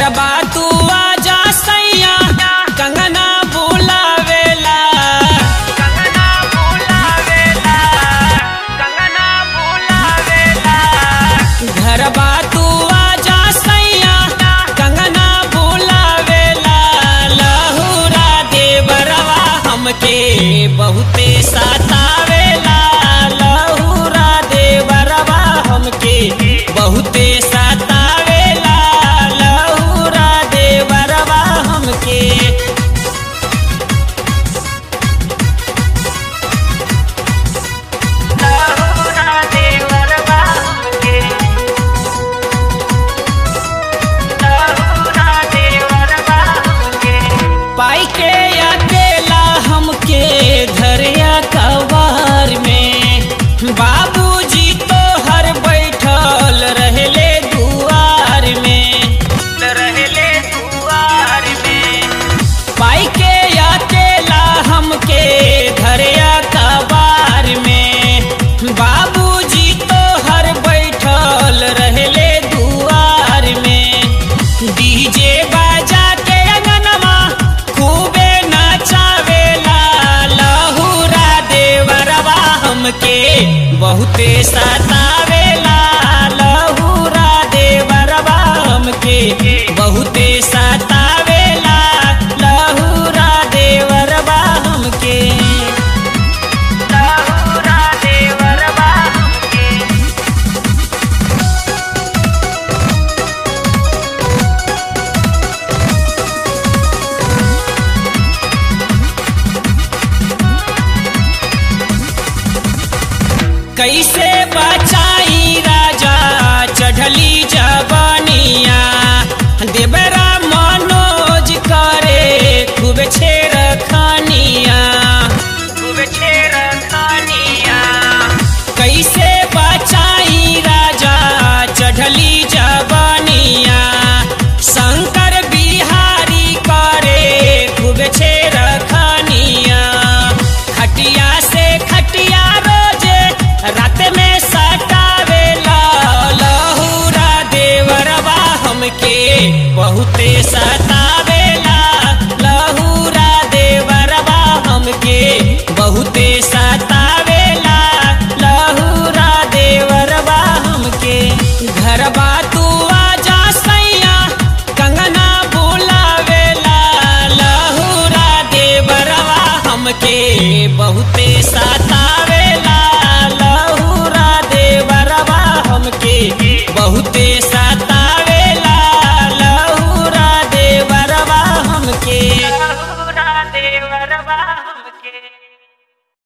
घरबा तू आजा सैया कंगना बुलावेला कंगना बुलावेला कंगना बुलावेला घरबा तू आजा सैया कंगना बुलावेला लहुरा देवरवा हमके बहुते सतावेला लहुरा देवरवा हमके बहुते सतावेला लहुरा देवरवा हमके लहुरा देवरवा हमके लहुरा देवरवा हमके पाई के अकेला हमके धरिया कवार में बाबूजी तो हर बैठल रहले दुआर में रहले दुआर में पाई के अकेला हमके धरिया कवार में बाबूजी तो हर बैठल रहले दुआर में डीजे बाजा के अंगनमा खूबे नचावेला लहुरा देवरवा हमके बहुते सतावेला लहुरा देवरवा हमके बहुते सतावेला लहुरा देवरवा हमके लहुरा देवरवा हमके कैसे बचाई राजा चढ़ली जवानिया देवरा मनोज करे खूब छेड़ खानिया खूब छेड़ खानिया कैसे बचाई राजा चढ़ली जवानिया शंकर बिहारी करे खूब छेड़ खानिया खटिया से खटिया रोजे रात में सटावेला लहुरा देवरवा हमके बहुते सतावेला लहुरा देवरवा हमके बहुते सतावेला लहुरा देवरवा हमके घरबा तू आजा सैया कंगना बुलावेला लहुरा देवरवा हमके बहुते सता